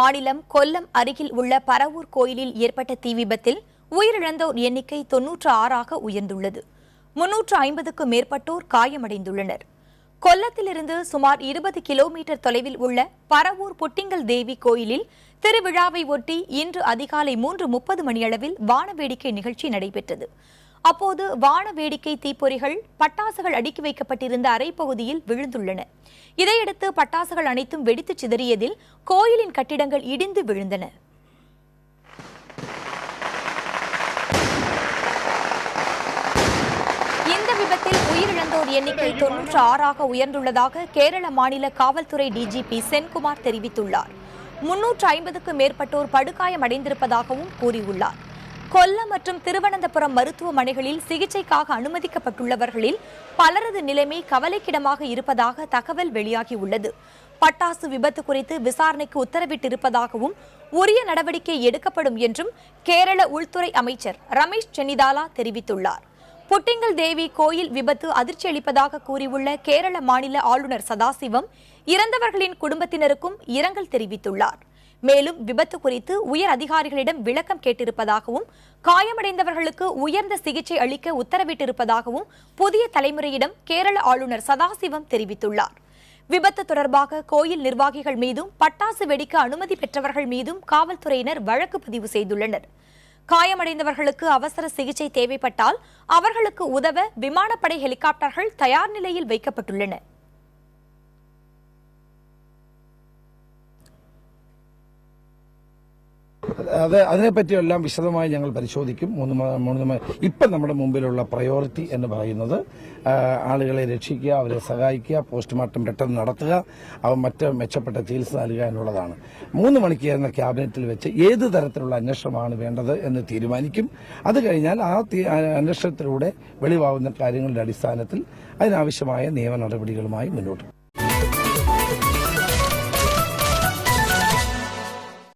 மாநிலம் கொல்லம் அருகில் உள்ள பரவூர் கோயிலில் ஏற்பட்ட தீ விபத்தில் உயிரிழந்தோர் எண்ணிக்கை 96ஆக உயர்ந்துள்ளது. 350க்கும் மேற்பட்டோர் காயமடைந்துள்ளனர். கொல்லத்திலிருந்து சுமார் 20 கிலோமீட்டர் தொலைவில் உள்ள பரவூர் புட்டிங்கல் தேவி கோயிலில் திருவிழாவை ஒட்டி இன்று அதிகாலை 3:30 மணியளவில் வானவேடிக்கை நிகழ்ச்சி நடைபெற்றது. அப்போது வானவேடிக்கை தீப்பொறிகள், பட்டாசுகள் அடுக்கி வைக்கப்பட்டிருந்த அறைப்பகுதியில் விழுந்துள்ளன. இதையடுத்து பட்டாசுகள் அனைத்தும் வெடித்து சிதறியதில் கோயிலின் கட்டிடங்கள் இடிந்து விழுந்தன. இந்த விபத்தில் உயிரிழந்தோர் எண்ணிக்கை 96ஆக உயர்ந்துள்ளதாக கேரள மாநில காவல்துறை டிஜிபி சென்குமார் தெரிவித்துள்ளார். 350க்கும் மேற்பட்டோர் படுகாயமடைந்திருப்பதாகவும் கூறியுள்ளார். கொல்லம் மற்றும் திருவனந்தபுரம் மருத்துவமனைகளில் சிகிச்சைக்காக அனுமதிக்கப்பட்டுள்ளவர்களில் பலரது நிலைமை கவலைக்கிடமாக இருப்பதாக தகவல் வெளியாகியுள்ளது. பட்டாசு விபத்து குறித்து விசாரணைக்கு உத்தரவிட்டிருப்பதாகவும் உரிய நடவடிக்கை எடுக்கப்படும் என்றும் கேரள உள்துறை அமைச்சர் ரமேஷ் சென்னிதாலா தெரிவித்துள்ளார். புட்டிங்கல் தேவி கோயில் விபத்து அதிர்ச்சி அளிப்பதாக கூறியுள்ள கேரள மாநில ஆளுநர் சதாசிவம் இறந்தவர்களின் குடும்பத்தினருக்கும் இரங்கல் தெரிவித்துள்ளார். மேலும் விபத்து குறித்து உயர் அதிகாரிகளிடம் விளக்கம் கேட்டிருப்பதாகவும் காயமடைந்தவர்களுக்கு உயர்ந்த சிகிச்சை அளிக்க உத்தரவிட்டிருப்பதாகவும் புதிய தலைமுறையிடம் கேரள ஆளுநர் சதாசிவம் தெரிவித்துள்ளார். விபத்து தொடர்பாக கோயில் நிர்வாகிகள் மீதும் பட்டாசு வெடிக்க அனுமதி பெற்றவர்கள் மீதும் காவல்துறையினர் வழக்கு பதிவு செய்துள்ளனர். காயமடைந்தவர்களுக்கு அவசர சிகிச்சை தேவைப்பட்டால் அவர்களுக்கு உதவ விமானப்படை ஹெலிகாப்டர்கள் தயார் நிலையில் வைக்கப்பட்டுள்ளன. അതിനെപ്പറ്റിയെല്ലാം വിശദമായി ഞങ്ങൾ പരിശോധിക്കും. ഇപ്പം നമ്മുടെ മുമ്പിലുള്ള പ്രയോറിറ്റി എന്ന് പറയുന്നത് ആളുകളെ രക്ഷിക്കുക, അവരെ സഹായിക്കുക, പോസ്റ്റ്മോർട്ടം പെട്ടെന്ന് നടത്തുക, മറ്റ് മെച്ചപ്പെട്ട ചികിത്സ നൽകുക എന്നുള്ളതാണ്. 3 മണിക്ക് ചേർന്ന ക്യാബിനറ്റിൽ വെച്ച് ഏത് തരത്തിലുള്ള അന്വേഷണമാണ് വേണ്ടത് എന്ന് തീരുമാനിക്കും. അത് കഴിഞ്ഞാൽ ആ അന്വേഷണത്തിലൂടെ വെളിവാകുന്ന കാര്യങ്ങളുടെ അടിസ്ഥാനത്തിൽ അതിനാവശ്യമായ നിയമ നടപടികളുമായി മുന്നോട്ട്